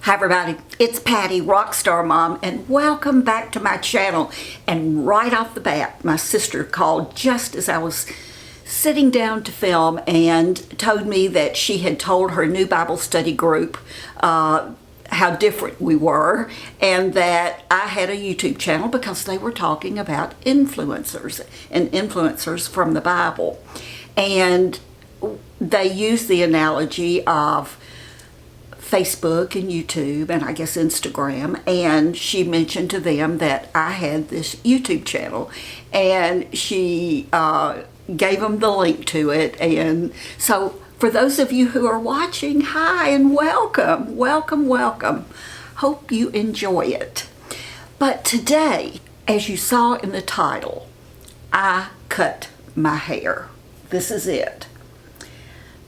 Hi everybody, it's Patty, Rockstar Mom, and welcome back to my channel. And right off the bat, my sister called just as I was sitting down to film and told me that she had told her new Bible study group how different we were, and that I had a YouTube channel because they were talking about influencers and influencers from the Bible. And they used the analogy of Facebook and YouTube and I guess Instagram, and she mentioned to them that I had this YouTube channel, and she gave them the link to it. And so for those of you who are watching, hi and welcome, welcome, welcome. Hope you enjoy it. But today, as you saw in the title, I cut my hair. This is it.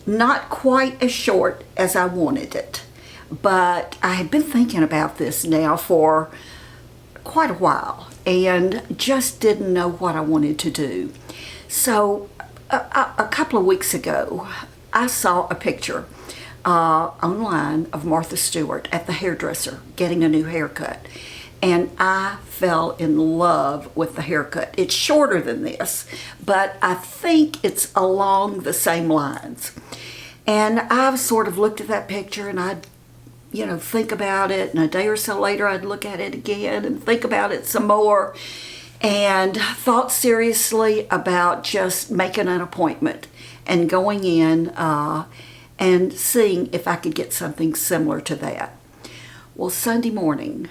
Not quite as short as I wanted it, but I had been thinking about this now for quite a while and just didn't know what I wanted to do. So a couple of weeks ago, I saw a picture online of Martha Stewart at the hairdresser getting a new haircut, and I fell in love with the haircut. It's shorter than this, but I think it's along the same lines. And I've sort of looked at that picture and I'd, think about it, and a day or so later I'd look at it again and think about it some more, and thought seriously about just making an appointment and going in and seeing if I could get something similar to that. Well, Sunday morning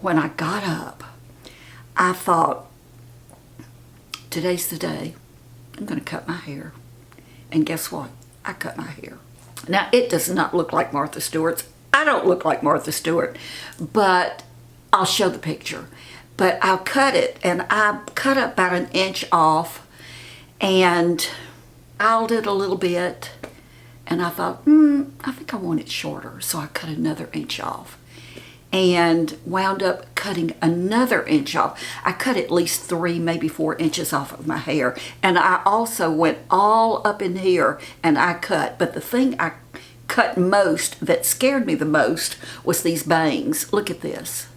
when I got up, I thought, today's the day. I'm going to cut my hair. And guess what? I cut my hair. Now, it does not look like Martha Stewart's. I don't look like Martha Stewart, but I'll show the picture. But I'll cut it, and I cut about an inch off and oiled it a little bit. And I thought, I think I want it shorter. So I cut another inch off and wound up cutting another inch off. I cut at least 3, maybe 4 inches off of my hair. And I also went all up in here and I cut. But the thing I cut most, that scared me the most, was these bangs. Look at this.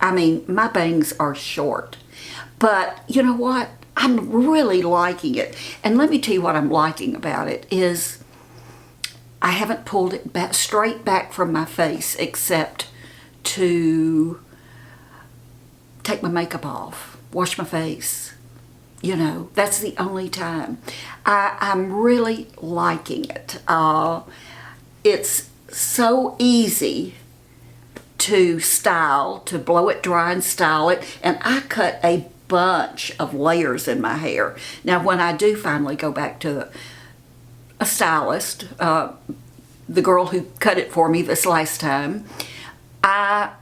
I mean, my bangs are short. But you know what? I'm really liking it. And let me tell you what I'm liking about it is I haven't pulled it back, straight back from my face, except to take my makeup off, wash my face. That's the only time. I'm really liking it. It's so easy to style, to blow it dry and style it. And I cut a bunch of layers in my hair. Now, when I do finally go back to a stylist, the girl who cut it for me this last time,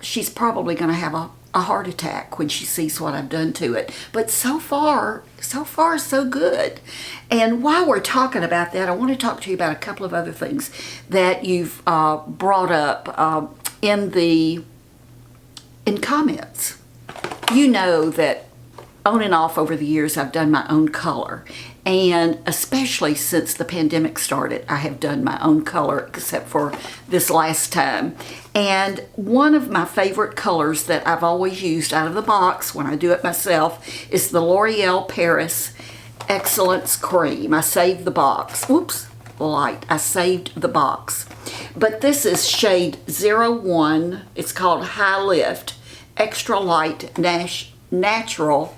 she's probably going to have a heart attack when she sees what I've done to it. But so far, so good. And while we're talking about that, I want to talk to you about a couple of other things that you've brought up in comments. You know that on and off over the years, I've done my own color. And especially since the pandemic started, I have done my own color, except for this last time. And one of my favorite colors that I've always used out of the box when I do it myself is the L'Oreal Paris Excellence Cream. I saved the box. Whoops, light. I saved the box. But this is shade 01. It's called High Lift Extra Light Natural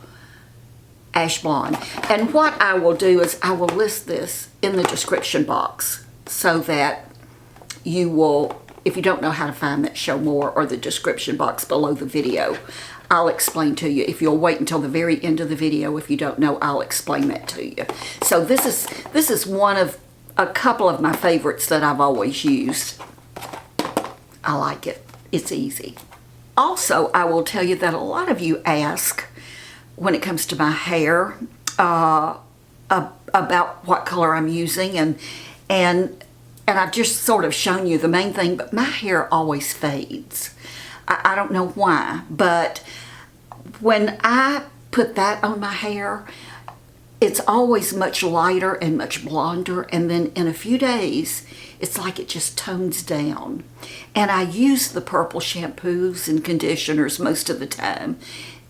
Ash Blonde. And what I will do is I will list this in the description box so that you will, if you don't know how to find that, show more, or the description box below the video, I'll explain to you. If you'll wait until the very end of the video, if you don't know, I'll explain that to you. So this is one of a couple of my favorites that I've always used. I like it. It's easy. Also, I will tell you that a lot of you ask, when it comes to my hair, about what color I'm using, and I've just sort of shown you the main thing, but my hair always fades. I don't know why, but when I put that on my hair, it's always much lighter and much blonder, and then in a few days, it's like it just tones down. and I use the purple shampoos and conditioners most of the time,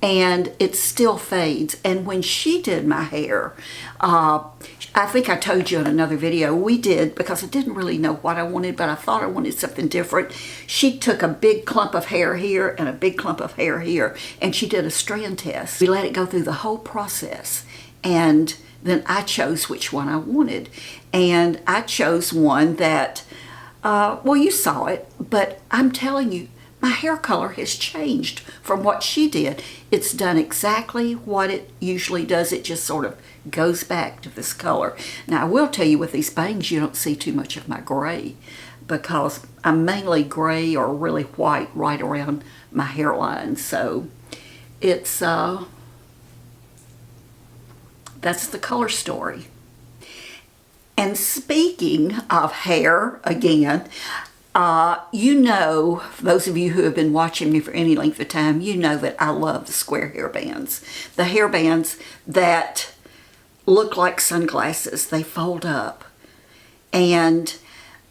and it still fades. And when she did my hair, I think I told you in another video, we did, because I didn't really know what I wanted, but I thought I wanted something different. She took a big clump of hair here and a big clump of hair here, and she did a strand test. We let it go through the whole process, and then I chose which one I wanted. And I chose one that, well, you saw it, but I'm telling you, my hair color has changed from what she did. It's done exactly what it usually does. It just sort of goes back to this color. Now, I will tell you, with these bangs, you don't see too much of my gray, because I'm mainly gray or really white right around my hairline. So it's, that's the color story. And speaking of hair, again, you know, those of you who have been watching me for any length of time, you know that I love the square hairbands. The hairbands that look like sunglasses. They fold up. And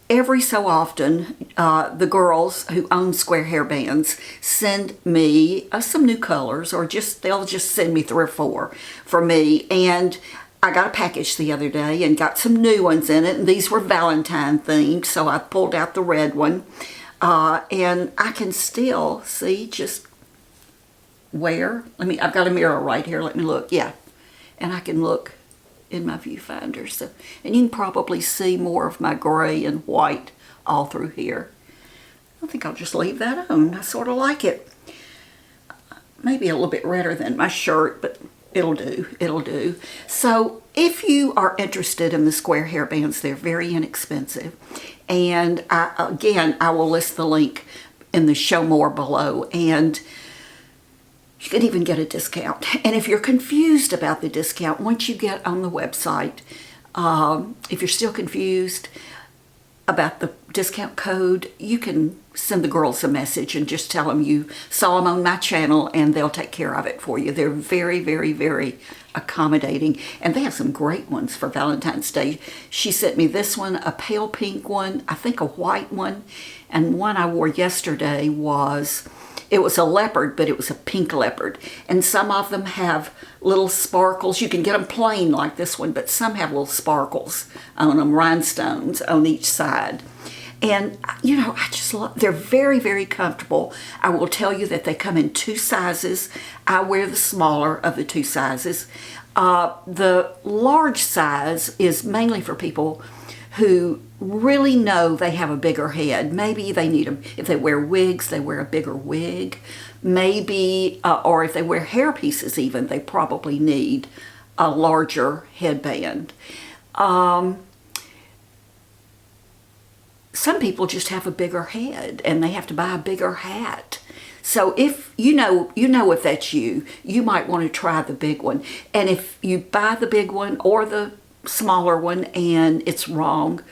every so often, the girls who own square hairbands send me some new colors, or they'll just send me 3 or 4 for me. And I got a package the other day and got some new ones in it, and these were Valentine themed, so I pulled out the red one, and I can still see just where, I've got a mirror right here, let me look, yeah, and I can look in my viewfinder, so, and you can probably see more of my gray and white all through here. I think I'll just leave that on. I sort of like it. Maybe a little bit redder than my shirt, but it'll do, it'll do. So if you are interested in the square hairbands, they're very inexpensive. And again, I will list the link in the show more below, and you can even get a discount. And if you're confused about the discount, once you get on the website, if you're still confused about the discount code, you can send the girls a message and just tell them you saw them on my channel, and they'll take care of it for you. They're very, very, very accommodating, and they have some great ones for Valentine's Day. She sent me this one, a pale pink one, I think a white one, and one I wore yesterday was, it was a leopard, but it was a pink leopard. And some of them have little sparkles. You can get them plain like this one, but some have little sparkles on them, rhinestones on each side. And, you know, I just love, they're very, very comfortable. I will tell you that they come in 2 sizes. I wear the smaller of the 2 sizes. The large size is mainly for people who really know they have a bigger head. Maybe they need them, if they wear wigs, they wear a bigger wig. Maybe, or if they wear hair pieces even, they probably need a larger headband. Some people just have a bigger head and they have to buy a bigger hat. So if you know if that's you, you might want to try the big one. And if you buy the big one or the smaller one and it's wrong,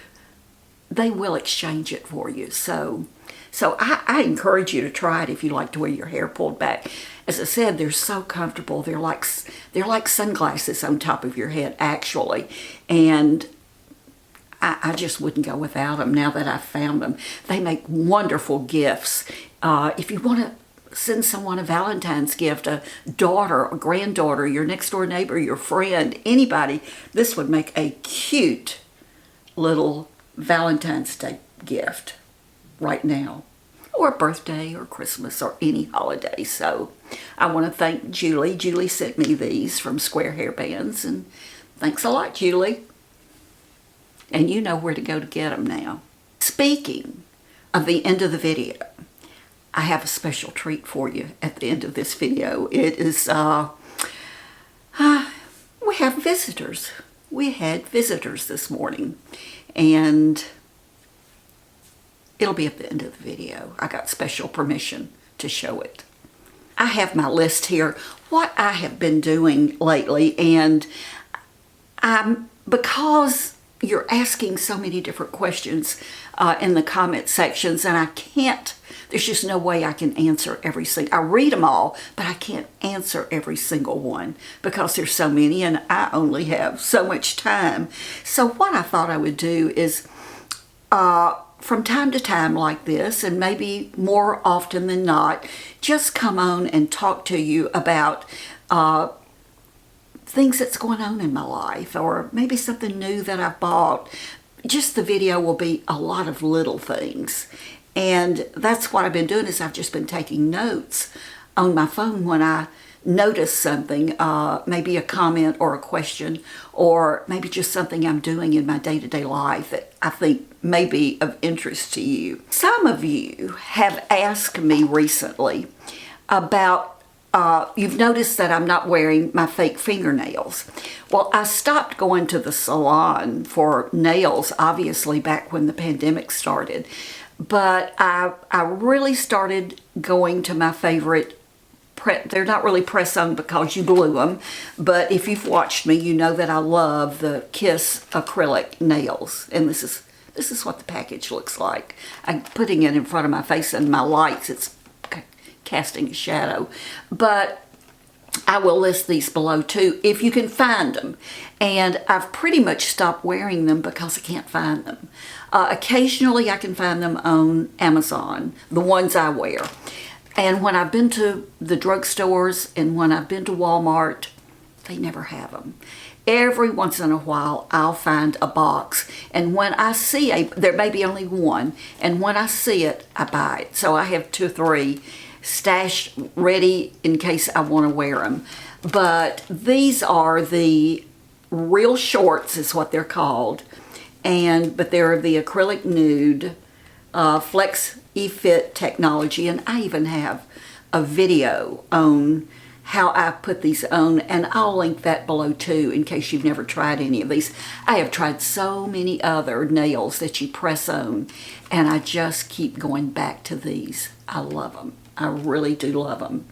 they will exchange it for you. So I encourage you to try it if you like to wear your hair pulled back. As I said, they're so comfortable. They're like sunglasses on top of your head, actually. And I just wouldn't go without them now that I've found them. They make wonderful gifts. If you want to send someone a Valentine's gift, a daughter, a granddaughter, your next door neighbor, your friend, anybody, this would make a cute little Valentine's Day gift right now, or a birthday or Christmas or any holiday. So I want to thank Julie. Julie sent me these from Square Hairbands, and thanks a lot, Julie. And you know where to go to get them now. Speaking of the end of the video, I have a special treat for you at the end of this video. It is, we have visitors. We had visitors this morning, and it'll be at the end of the video. I got special permission to show it. I have my list here, what I have been doing lately, and because you're asking so many different questions in the comment sections, and I can't, there's just no way I can answer every single, I read them all, but I can't answer every single one because there's so many and I only have so much time. So what I thought I would do is, from time to time like this, and maybe more often than not, just come on and talk to you about things that's going on in my life, or maybe something new that I bought. Just the video will be a lot of little things. And that's what I've been doing, is I've just been taking notes on my phone when I notice something, maybe a comment or a question, or maybe just something I'm doing in my day-to-day life that I think may be of interest to you. Some of you have asked me recently about, you've noticed that I'm not wearing my fake fingernails. Well, I stopped going to the salon for nails, obviously, back when the pandemic started. But I really started going to my favorite, they're not really press-on because you glue them, but if you've watched me, you know that I love the Kiss acrylic nails. And this is what the package looks like. I'm putting it in front of my face, and my lights, it's casting a shadow. But I will list these below too, if you can find them. And I've pretty much stopped wearing them because I can't find them. Occasionally I can find them on Amazon, the ones I wear. And when I've been to the drugstores and when I've been to Walmart, they never have them. Every once in a while, I'll find a box. And when I see there may be only one, and when I see it, I buy it. So I have 2 or 3 stashed ready in case I want to wear them. But these are the real shorts, is what they're called. But they're the acrylic nude, Flex E-Fit technology, and I even have a video on how I put these on, and I'll link that below too in case you've never tried any of these. I have tried so many other nails that you press on, and I just keep going back to these. I love them. I really do love them.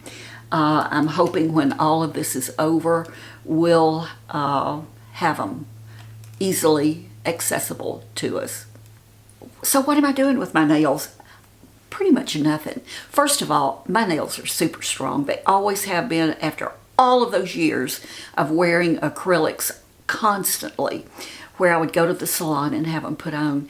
I'm hoping when all of this is over, we'll have them easily accessible to us. So what am I doing with my nails? Pretty much nothing. First of all, my nails are super strong. They always have been after all of those years of wearing acrylics constantly, where I would go to the salon and have them put on.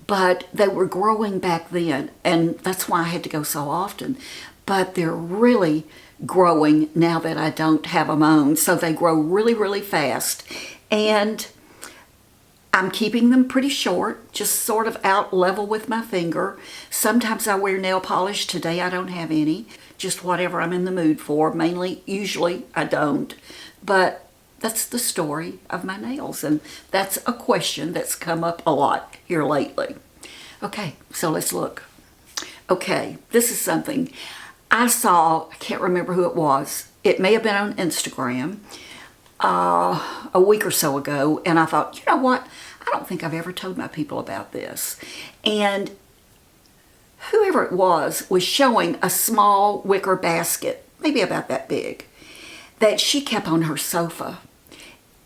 But they were growing back then, and that's why I had to go so often. But they're really growing now that I don't have them on. So they grow really, really fast. And I'm keeping them pretty short, just sort of out level with my finger. Sometimes I wear nail polish. Today I don't have any, just whatever I'm in the mood for. Usually I don't. But that's the story of my nails, and that's a question that's come up a lot here lately. Okay, so let's look. Okay, this is something I saw. I can't remember who it was. It may have been on Instagram a week or so ago, and I thought, you know what? I don't think I've ever told my people about this. And whoever it was showing a small wicker basket, maybe about that big, that she kept on her sofa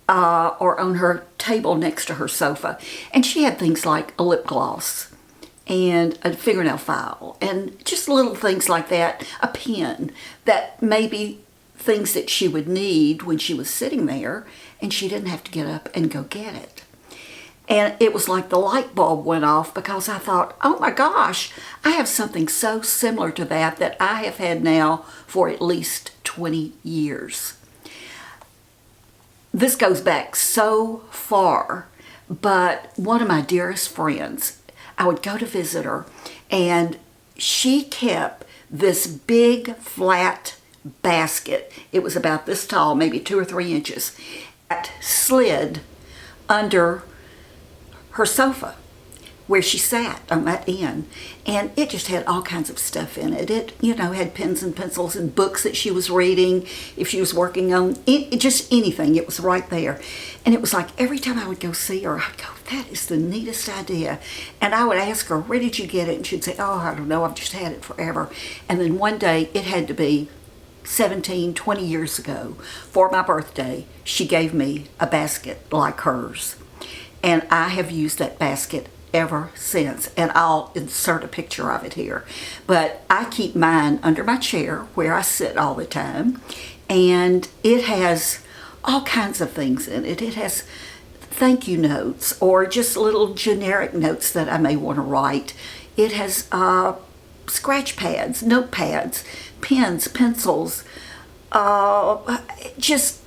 or on her table next to her sofa. And she had things like a lip gloss and a fingernail file and just little things like that, a pen, that maybe things that she would need when she was sitting there and she didn't have to get up and go get it. And it was like the light bulb went off, because I thought, oh my gosh, I have something so similar to that I have had now for at least 20 years. This goes back so far, but one of my dearest friends, I would go to visit her, and she kept this big flat basket. It was about this tall, maybe 2 or 3 inches, that slid under her sofa where she sat on that end, and it just had all kinds of stuff in it. It, had pens and pencils and books that she was reading, if she was working on it, just anything. It was right there. And it was like every time I would go see her, I'd go, that is the neatest idea. And I would ask her, where did you get it? And she'd say, oh, I don't know, I've just had it forever. And then one day, it had to be 17, 20 years ago, for my birthday, she gave me a basket like hers. And I have used that basket ever since. And I'll insert a picture of it here. But I keep mine under my chair where I sit all the time. And it has all kinds of things in it. It has thank you notes or just little generic notes that I may want to write. It has scratch pads, notepads, pens, pencils, just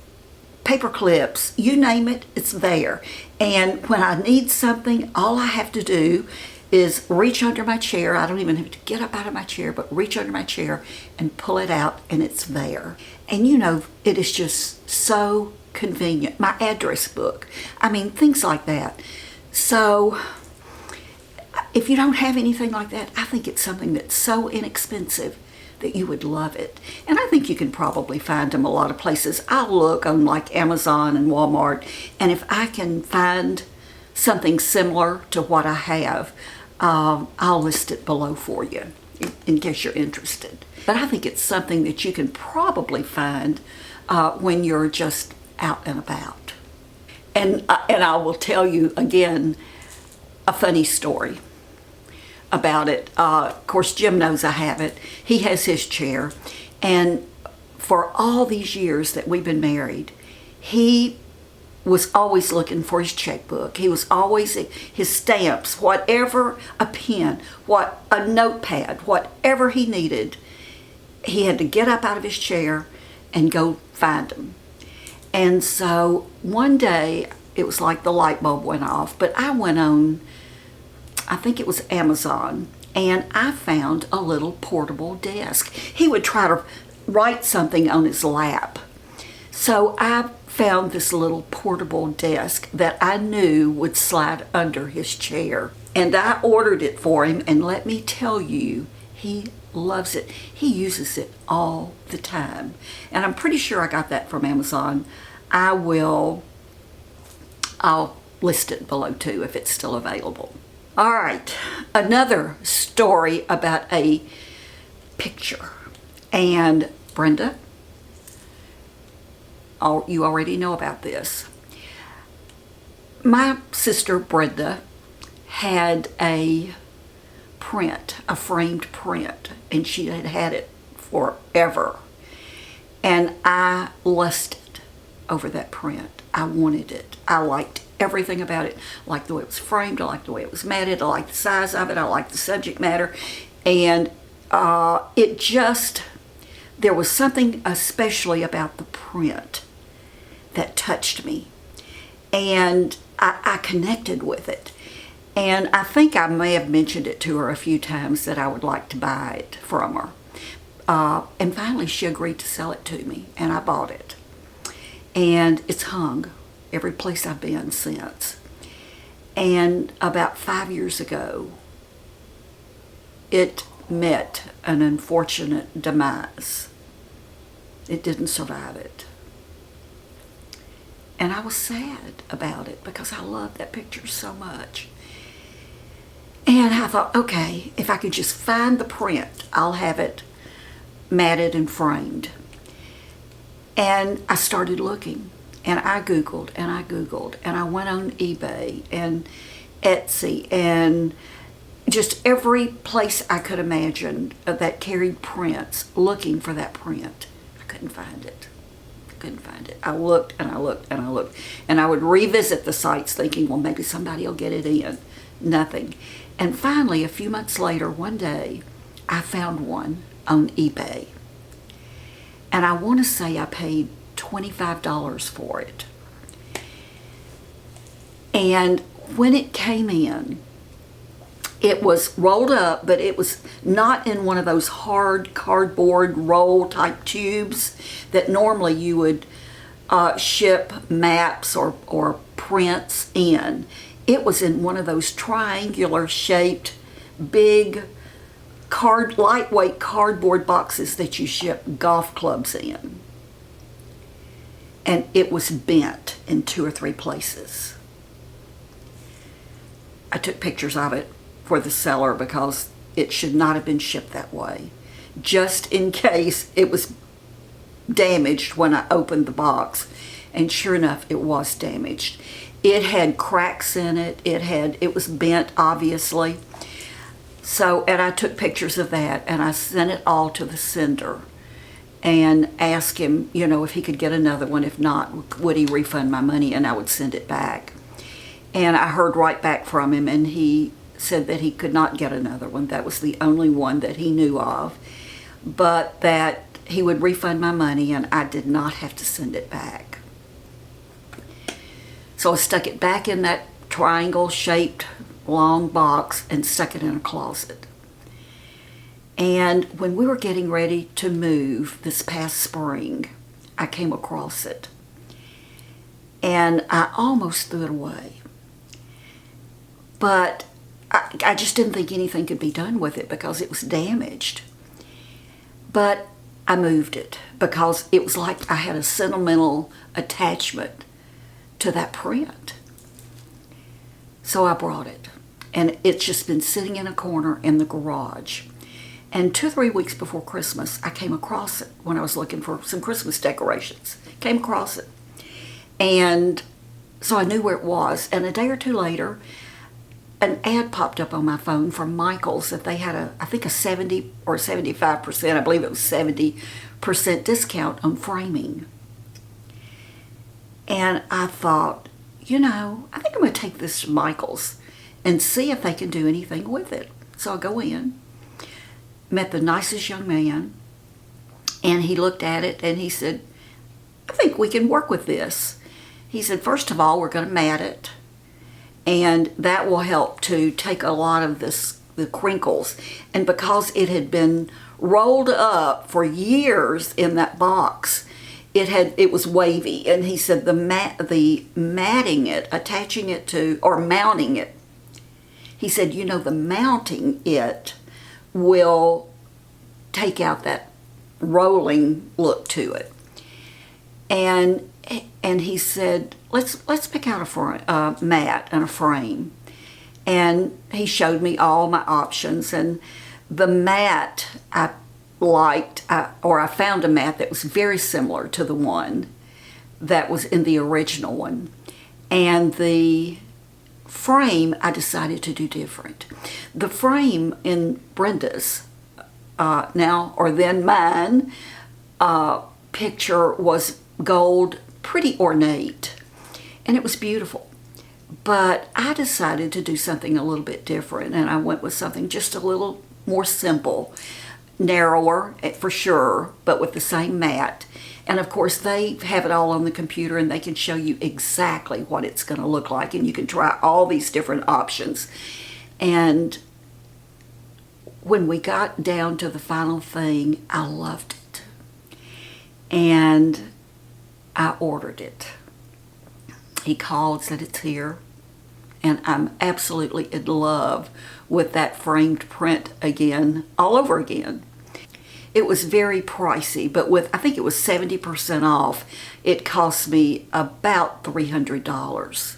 paper clips, you name it, it's there. And when I need something, all I have to do is reach under my chair. I don't even have to get up out of my chair, but reach under my chair and pull it out, and it's there. And you know, it is just so convenient. My address book, I mean, things like that. So if you don't have anything like that, I think it's something that's so inexpensive that you would love it. And I think you can probably find them a lot of places. I'll look on like Amazon and Walmart, and if I can find something similar to what I have, I'll list it below for you in case you're interested. But I think it's something that you can probably find when you're just out and about. And I will tell you again a funny story about it. Of course, Jim knows I have it. He has his chair. And for all these years that we've been married, he was always looking for his checkbook. He was always, his stamps, whatever, a pen, a notepad, whatever he needed, he had to get up out of his chair and go find them. And so one day, it was like the light bulb went off, but I went on, I think it was Amazon, and I found a little portable desk. He would try to write something on his lap. So I found this little portable desk that I knew would slide under his chair. And I ordered it for him, and let me tell you, he loves it. He uses it all the time. And I'm pretty sure I got that from Amazon. I'll list it below too if it's still available. All right, another story about a picture. And Brenda, you already know about this. My sister Brenda had a print, a framed print, and she had had it forever. And I lusted over that print. I wanted it. I liked everything about it. I liked the way it was framed. I liked the way it was matted. I liked the size of it. I liked the subject matter. And there was something especially about the print that touched me. And I connected with it. And I think I may have mentioned it to her a few times that I would like to buy it from her. And finally she agreed to sell it to me, and I bought it. And it's hung every place I've been since. And about 5 years ago, it met an unfortunate demise. It didn't survive it. And I was sad about it because I loved that picture so much. And I thought, okay, if I could just find the print, I'll have it matted and framed. And I started looking, and I Googled, and I went on eBay and Etsy and just every place I could imagine that carried prints, looking for that print. I couldn't find it. I looked and I looked and I looked. And I would revisit the sites thinking, well, maybe somebody will get it in. Nothing. And finally, a few months later, one day, I found one on eBay. And I want to say I paid $25 for it. And when it came in, it was rolled up, but it was not in one of those hard cardboard roll type tubes that normally you would ship maps or prints in. It was in one of those triangular shaped, big, lightweight cardboard boxes that you ship golf clubs in. And it was bent in 2 or 3 places. I took pictures of it for the seller because it should not have been shipped that way, just in case it was damaged when I opened the box. And sure enough, it was damaged. It had cracks in it. It was bent, obviously. So, and I took pictures of that, and I sent it all to the sender and asked him, if he could get another one. If not, would he refund my money, and I would send it back. And I heard right back from him, and he said that he could not get another one. That was the only one that he knew of, but that he would refund my money and I did not have to send it back. So I stuck it back in that triangle-shaped long box and stuck it in a closet. And when we were getting ready to move this past spring, I came across it. And I almost threw it away. But I just didn't think anything could be done with it because it was damaged. But I moved it because it was like I had a sentimental attachment to that print. So I brought it. And it's just been sitting in a corner in the garage. And 2 or 3 weeks before Christmas, I came across it when I was looking for some Christmas decorations. Came across it. And so I knew where it was. And a day or two later, an ad popped up on my phone from Michael's that they had I think a 70 or 75%, I believe it was 70% discount on framing. And I thought, you know, I think I'm going to take this to Michael's and see if they can do anything with it. So I go in, met the nicest young man, and he looked at it and he said, I think we can work with this. He said, first of all, we're going to mat it, and that will help to take a lot of the crinkles. And because it had been rolled up for years in that box, it was wavy. And he said the matting it, attaching it to, or mounting it, he said, you know, the mounting it will take out that rolling look to it. And he said, let's pick out a mat and a frame. And he showed me all my options. And the mat I liked, or I found a mat that was very similar to the one that was in the original one. And the frame, I decided to do different. The frame in Brenda's now, or then mine, picture was gold, pretty ornate, and it was beautiful. But I decided to do something a little bit different, and I went with something just a little more simple, narrower for sure, but with the same mat. And of course, they have it all on the computer, and they can show you exactly what it's going to look like, and you can try all these different options. And when we got down to the final thing, I loved it. And I ordered it. He called, said it's here, and I'm absolutely in love with that framed print again, all over again. It was very pricey, but I think it was 70% off, it cost me about $300.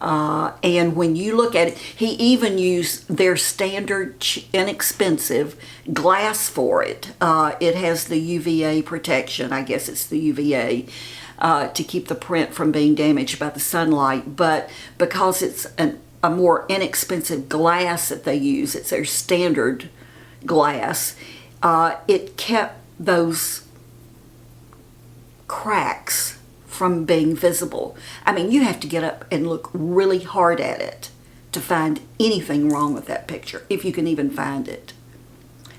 And when you look at it, he even used their standard inexpensive glass for it. It has the UVA protection, I guess it's the UVA, to keep the print from being damaged by the sunlight. But because it's a more inexpensive glass that they use, it's their standard glass, it kept those cracks from being visible. I mean, you have to get up and look really hard at it to find anything wrong with that picture, if you can even find it.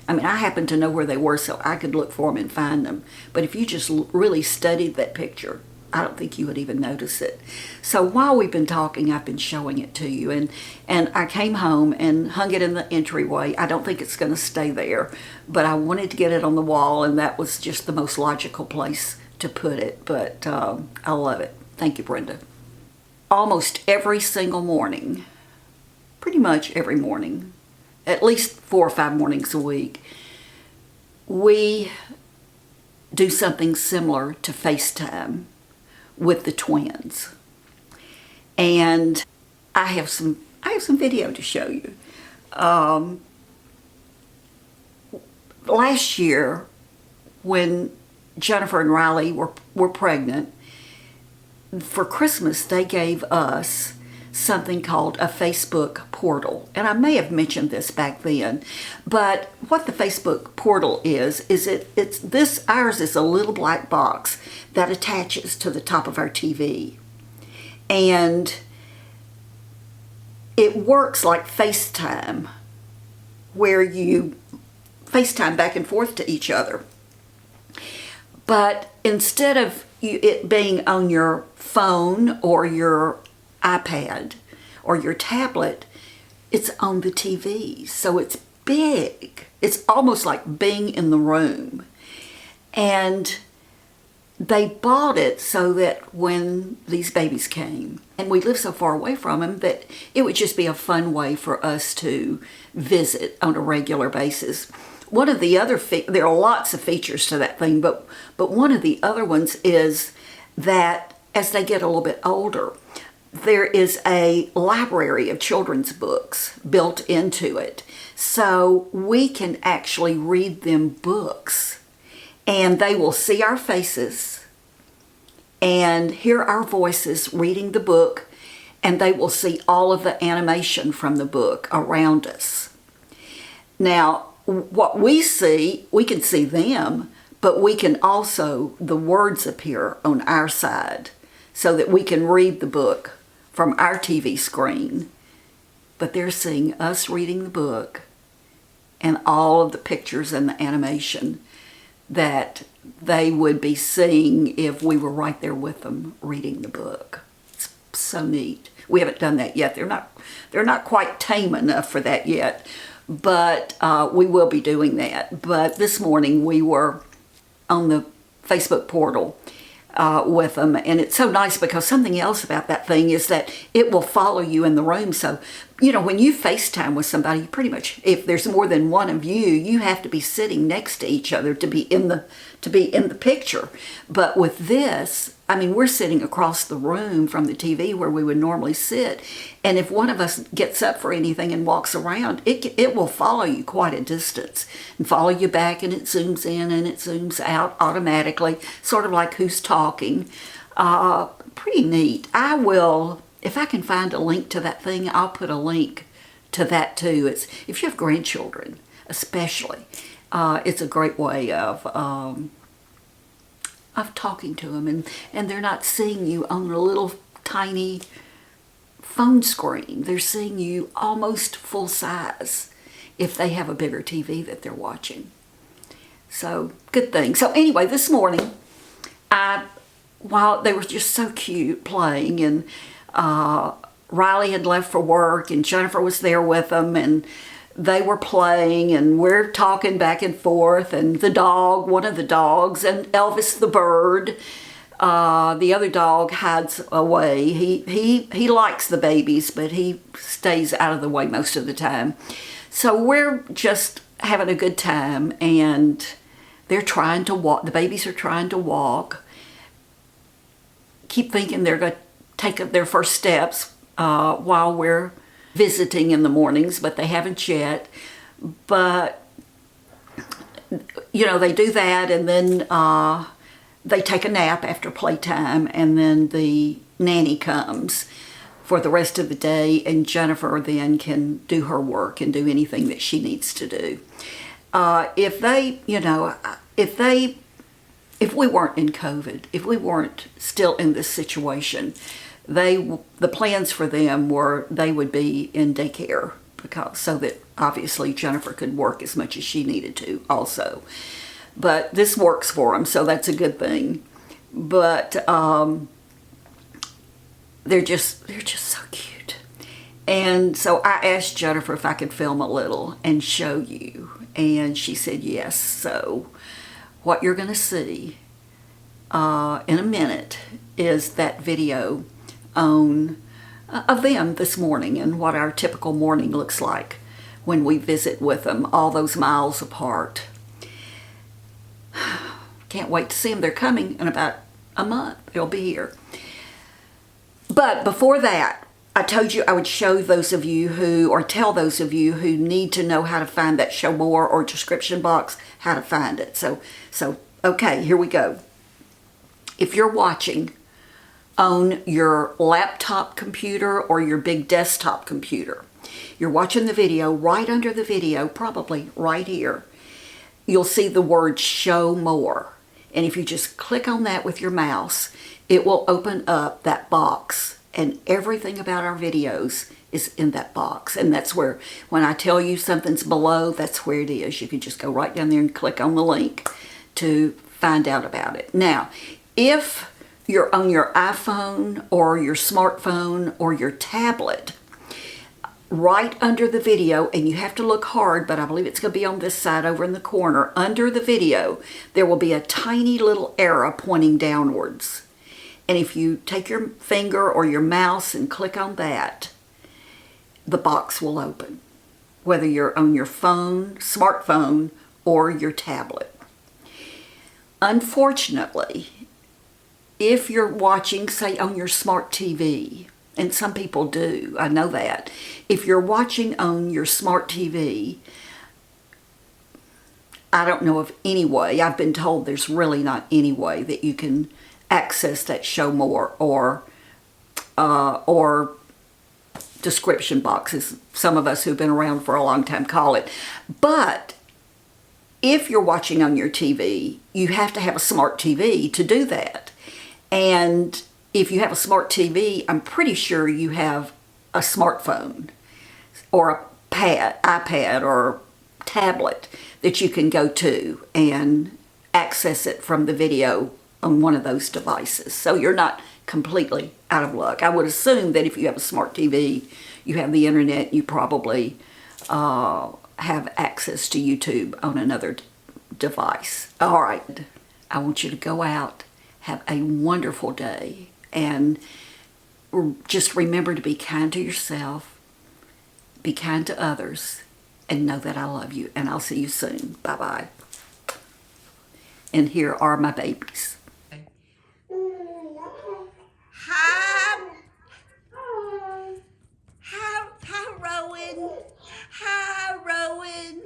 I mean, I happen to know where they were, so I could look for them and find them. But if you just really studied that picture, I don't think you would even notice it. So while we've been talking, I've been showing it to you. And I came home and hung it in the entryway. I don't think it's going to stay there, but I wanted to get it on the wall, and that was just the most logical place to put it. But I love it. Thank you, Brenda. Almost every single morning, pretty much every morning, at least 4 or 5 mornings a week, we do something similar to FaceTime with the twins. And I have some video to show you. Last year, when Jennifer and Riley were pregnant, for Christmas they gave us something called a Facebook portal. And I may have mentioned this back then, but what the Facebook portal is ours is a little black box that attaches to the top of our TV. And it works like FaceTime, where you FaceTime back and forth to each other. But instead of it being on your phone or your iPad or your tablet, it's on the TV. So it's big. It's almost like being in the room. And they bought it so that when these babies came, and we live so far away from them, that it would just be a fun way for us to visit on a regular basis. One of the other, there are lots of features to that thing, but one of the other ones is that as they get a little bit older, there is a library of children's books built into it. So we can actually read them books. And they will see our faces and hear our voices reading the book, and they will see all of the animation from the book around us. Now, what we see, we can see them, but we can also, the words appear on our side so that we can read the book from our TV screen. But they're seeing us reading the book and all of the pictures and the animation that they would be seeing if we were right there with them reading the book. It's so neat. We haven't done that yet. They're not quite tame enough for that yet, but we will be doing that. But this morning we were on the Facebook portal with them, and it's so nice because something else about that thing is that it will follow you in the room. So, you know, when you FaceTime with somebody, pretty much, if there's more than one of you, you have to be sitting next to each other to be in the picture. But with this, I mean, we're sitting across the room from the TV where we would normally sit, and if one of us gets up for anything and walks around, it will follow you quite a distance and follow you back, and it zooms in and it zooms out automatically, sort of like who's talking. Pretty neat. I will, if I can find a link to that thing, I'll put a link to that too. It's, if you have grandchildren especially, it's a great way of talking to them, and they're not seeing you on a little tiny phone screen. They're seeing you almost full size if they have a bigger TV that they're watching. So, good thing. So anyway, this morning, while they were just so cute playing, and Riley had left for work and Jennifer was there with them, and they were playing, and we're talking back and forth, and the dog, one of the dogs, and Elvis the bird, the other dog hides away. He likes the babies, but he stays out of the way most of the time. So we're just having a good time, and they're trying to walk. The babies are trying to walk. Keep thinking they're going to take their first steps while we're visiting in the mornings, but they haven't yet. But, you know, they do that, and then they take a nap after playtime, and then the nanny comes for the rest of the day, and Jennifer then can do her work and do anything that she needs to do. If they, you know, if we weren't in COVID, if we weren't still in this situation, the plans for them were they would be in daycare, so that obviously Jennifer could work as much as she needed to also. But this works for them, so that's a good thing. But they're just so cute. And so I asked Jennifer if I could film a little and show you, and she said yes. So what you're going to see in a minute is that video of them this morning, and what our typical morning looks like when we visit with them, all those miles apart. Can't wait to see them. They're coming in about a month. They'll be here. But before that, I told you I would show those of you who, or tell those of you who need to know how to find that show more or description box, how to find it. So okay, here we go. If you're watching on your laptop computer or your big desktop computer, you're watching the video, right under the video, probably right here, you'll see the word show more. And if you just click on that with your mouse, it will open up that box, and everything about our videos is in that box. And that's where, when I tell you something's below, that's where it is. You can just go right down there and click on the link to find out about it. Now, if you're on your iPhone or your smartphone or your tablet, right under the video, and you have to look hard, but I believe it's going to be on this side over in the corner, under the video, there will be a tiny little arrow pointing downwards. And if you take your finger or your mouse and click on that, the box will open, whether you're on your phone, smartphone, or your tablet. Unfortunately, if you're watching, say, on your smart TV, and some people do, I know that. If you're watching on your smart TV, I don't know of any way, I've been told there's really not any way that you can access that show more or description boxes, some of us who've been around for a long time call it. But if you're watching on your TV, you have to have a smart TV to do that. And if you have a smart TV, I'm pretty sure you have a smartphone or a iPad or tablet that you can go to and access it from the video on one of those devices. So you're not completely out of luck. I would assume that if you have a smart TV, you have the internet, you probably have access to YouTube on another device. All right, I want you to go out, have a wonderful day, and just remember to be kind to yourself, be kind to others, and know that I love you. And I'll see you soon. Bye-bye. And here are my babies. Hi, Rowan. Hi, Rowan.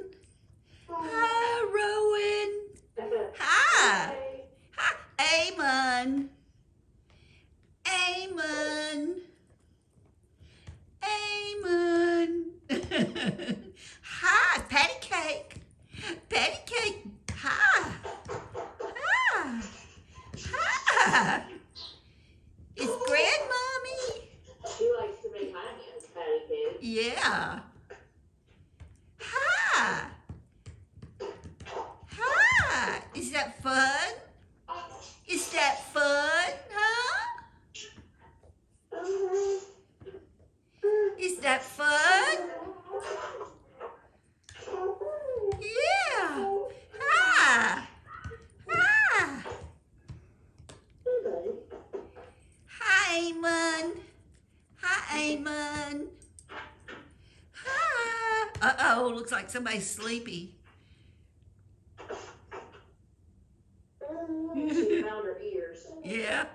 Hi, Rowan. Hi. Hi, Amon. Amon. Amon. Hi, Patty Cake. Patty Cake. Hi. Hi. Hi. Is Grandmommy? She likes to make my hands patty cake. Yeah. Hi. Hi. Is that fun? Is that fun, huh? Is that fun? Yeah. Hi. Hi. Hi, Amon. Hi, Amon. Hi. Uh-oh, looks like somebody's sleepy. She found her ears. Yeah.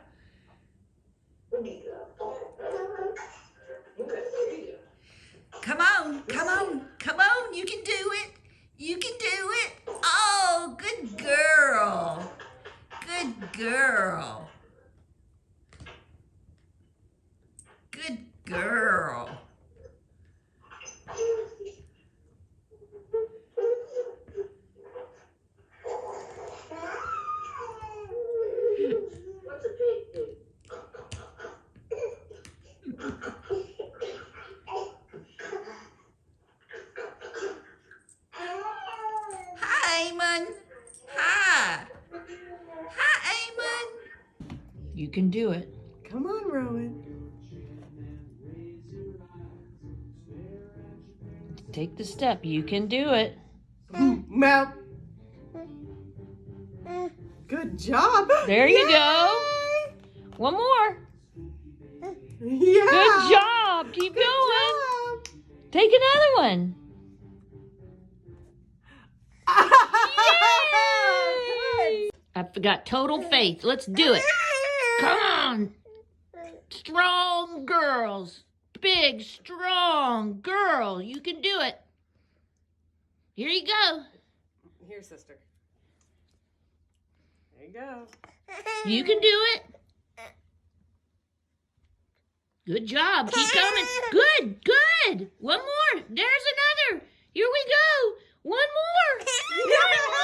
Come on, come on, come on. You can do it. You can do it. Oh, good girl. Good girl. Good girl. What's a pig do? Hi, Amon. Hi. Hi, Amon. You can do it. Come on, Rowan. Take the step. You can do it. Well, good job. There you Yay! go. One more. Yeah. Good job. Keep Good going. job. Take another one. Yay! I've got total faith. Let's do it. Come on. Strong girls. Big, strong girl. You can do it. Here you go. Here, sister. There you go. You can do it. Good job. Keep coming. Good, good. One more. There's another. Here we go. One more. One more.